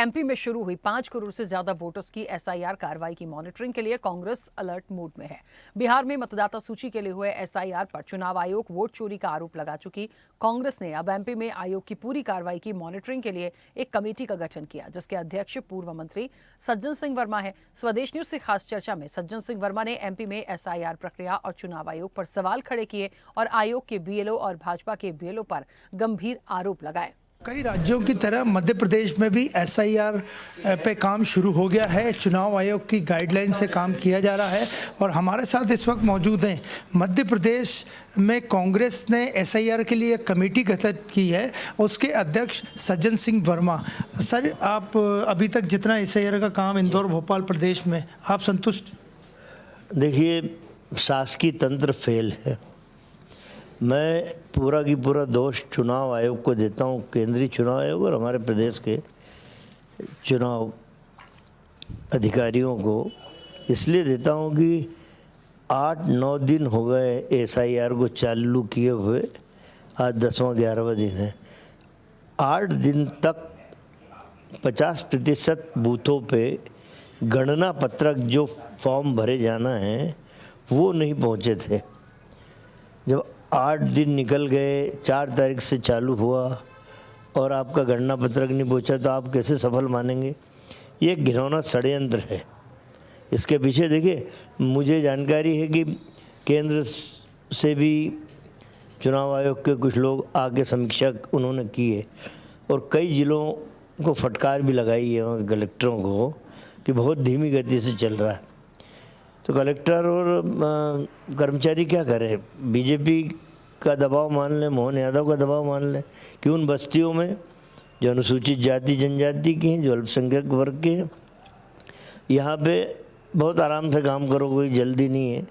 MP में शुरू हुई 5 करोड़ से ज्यादा वोटर्स की एसआईआर कार्रवाई की मॉनिटरिंग के लिए कांग्रेस अलर्ट मोड में है। बिहार में मतदाता सूची के लिए हुए एसआईआर पर चुनाव आयोग वोट चोरी का आरोप लगा चुकी कांग्रेस ने अब एमपी में आयोग की पूरी कार्रवाई की मॉनिटरिंग के लिए एक कमेटी का गठन किया, जिसके अध्यक्ष पूर्व मंत्री सज्जन सिंह वर्मा है। स्वदेश न्यूज से खास चर्चा में सज्जन सिंह वर्मा ने एमपी में एसआईआर प्रक्रिया और चुनाव आयोग पर सवाल खड़े किए और आयोग के बीएलओ और भाजपा के बीएलओ पर गंभीर आरोप लगाए। कई राज्यों की तरह मध्य प्रदेश में भी एसआईआर पे काम शुरू हो गया है। चुनाव आयोग की गाइडलाइन से काम किया जा रहा है और हमारे साथ इस वक्त मौजूद हैं मध्य प्रदेश में कांग्रेस ने एसआईआर के लिए कमेटी गठित की है, उसके अध्यक्ष सज्जन सिंह वर्मा। सर, आप अभी तक जितना एसआईआर का काम इंदौर भोपाल प्रदेश में, आप संतुष्ट? देखिए, शासकीय तंत्र फेल है। मैं पूरा की पूरा दोष चुनाव आयोग को देता हूँ, केंद्रीय चुनाव आयोग और हमारे प्रदेश के चुनाव अधिकारियों को इसलिए देता हूँ कि 8-9 दिन हो गए एसआईआर को चालू किए हुए, आज 10वां 11वां दिन है। 8 दिन तक 50% बूथों पे गणना पत्रक जो फॉर्म भरे जाना है वो नहीं पहुँचे थे। जब 8 दिन निकल गए, 4 तारीख से चालू हुआ और आपका गणना पत्रक नहीं पहुंचा तो आप कैसे सफल मानेंगे? ये एक घिनौना षड्यंत्र है। इसके पीछे देखिए, मुझे जानकारी है कि केंद्र से भी चुनाव आयोग के कुछ लोग आके समीक्षा उन्होंने की है और कई जिलों को फटकार भी लगाई है वहाँ कलेक्टरों को कि बहुत धीमी गति से चल रहा है। तो कलेक्टर और कर्मचारी क्या करें? बीजेपी का दबाव मान लें, मोहन यादव का दबाव मान लें कि उन बस्तियों में जो अनुसूचित जाति जनजाति की हैं, जो अल्पसंख्यक वर्ग के हैं, यहाँ पे बहुत आराम से काम करो, कोई जल्दी नहीं है,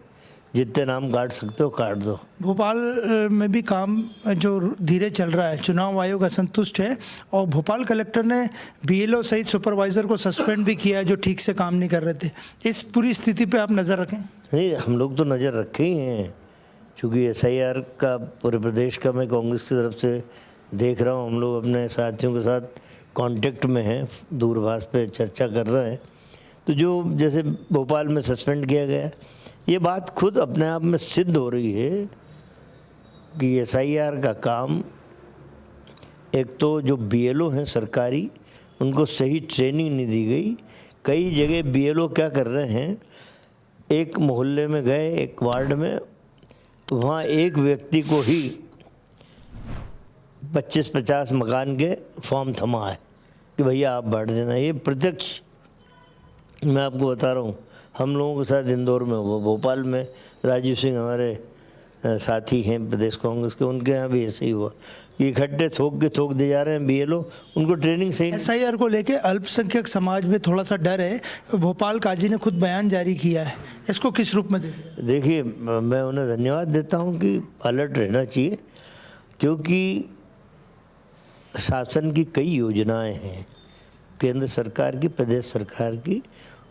जितने नाम काट सकते हो काट दो। भोपाल में भी काम जो धीरे चल रहा है, चुनाव आयोग असंतुष्ट है और भोपाल कलेक्टर ने बीएलओ सहित सुपरवाइज़र को सस्पेंड भी किया है जो ठीक से काम नहीं कर रहे थे। इस पूरी स्थिति पे आप नज़र रखें? नहीं, हम लोग तो नज़र रखे ही हैं, क्योंकि एसआईआर का पूरे प्रदेश का मैं कांग्रेस की तरफ से देख रहा हूँ। हम लोग अपने साथियों के साथ कांटेक्ट में हैं, दूरभाष पे चर्चा कर रहे हैं। तो जो जैसे भोपाल में सस्पेंड किया गया, ये बात खुद अपने आप में सिद्ध हो रही है कि एसआईआर का काम, एक तो जो बीएलओ हैं सरकारी, उनको सही ट्रेनिंग नहीं दी गई। कई जगह बीएलओ क्या कर रहे हैं, एक मोहल्ले में गए, एक वार्ड में, वहाँ एक व्यक्ति को ही 25-50 मकान के फॉर्म थमा है कि भैया आप बांट देना। ये प्रत्यक्ष मैं आपको बता रहा हूँ, हम लोगों के साथ इंदौर में हुआ, भोपाल में राजीव सिंह हमारे साथी हैं प्रदेश कांग्रेस के, उनके यहाँ भी ऐसे ही हुआ कि इकट्ठे थोक दे जा रहे हैं बीएलओ, उनको ट्रेनिंग सही। एसआईआर को लेके अल्पसंख्यक समाज में थोड़ा सा डर है। भोपाल काजी ने खुद बयान जारी किया है, इसको किस रूप में देखिए? देखिए, मैं उन्हें धन्यवाद देता हूँ कि अलर्ट रहना चाहिए, क्योंकि शासन की कई योजनाएं हैं, केंद्र सरकार की, प्रदेश सरकार की,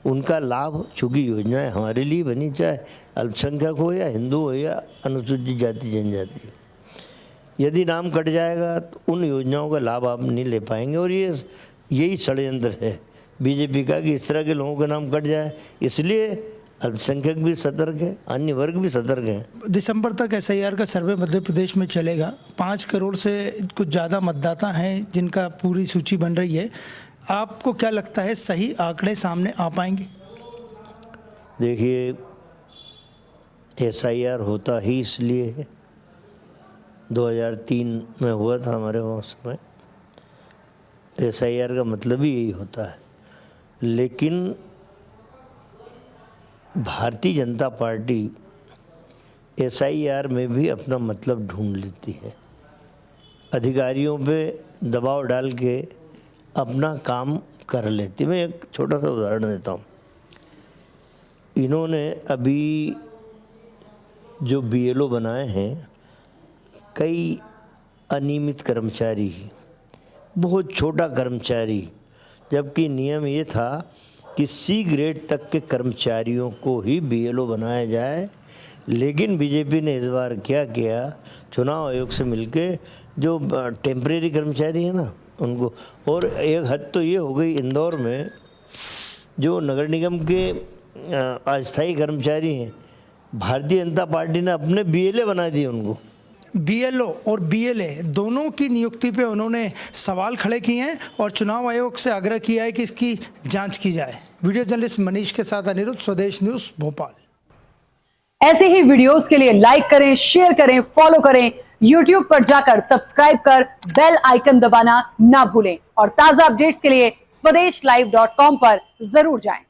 उनका लाभ, चूँकि योजनाएं हमारे लिए बनी, चाहे अल्पसंख्यक हो या हिंदू हो या अनुसूचित जाति जनजाति, यदि नाम कट जाएगा तो उन योजनाओं का लाभ आप नहीं ले पाएंगे। और यही षड्यंत्र है बीजेपी का कि इस तरह के लोगों का नाम कट जाए, इसलिए अल्पसंख्यक भी सतर्क है, अन्य वर्ग भी सतर्क हैं। दिसंबर तक एसआईआर का सर्वे मध्य प्रदेश में चलेगा। 5 करोड़ से कुछ ज़्यादा मतदाता हैं जिनका पूरी सूची बन रही है। आपको क्या लगता है, सही आंकड़े सामने आ पाएंगे? देखिए, एसआईआर होता ही इसलिए है, 2003 में हुआ था हमारे वहाँ समय। एसआईआर का मतलब ही यही होता है, लेकिन भारतीय जनता पार्टी एसआईआर में भी अपना मतलब ढूंढ लेती है, अधिकारियों पे दबाव डाल के अपना काम कर लेती। मैं एक छोटा सा उदाहरण देता हूँ। इन्होंने अभी जो बीएलओ बनाए हैं, कई अनियमित कर्मचारी, बहुत छोटा कर्मचारी, जबकि नियम ये था कि सी ग्रेड तक के कर्मचारियों को ही बीएलओ बनाया जाए। लेकिन बीजेपी ने इस बार क्या किया, चुनाव आयोग से मिलके जो टेम्परेरी कर्मचारी है ना, उनको। और एक हद तो ये हो गई इंदौर में, जो नगर निगम के अस्थायी कर्मचारी हैं, भारतीय जनता पार्टी ने अपने बीएलए बना दिए उनको। बीएलओ और बीएलए दोनों की नियुक्ति पे उन्होंने सवाल खड़े किए हैं और चुनाव आयोग से आग्रह किया है कि इसकी जांच की जाए। वीडियो जर्नलिस्ट मनीष के साथ अनिरुद्ध, स्वदेश न्यूज, भोपाल। ऐसे ही वीडियोस के लिए लाइक करें, शेयर करें, फॉलो करें, YouTube पर जाकर सब्सक्राइब कर बेल आइकन दबाना ना भूलें और ताजा अपडेट्स के लिए swedeshlive.com पर जरूर जाएं।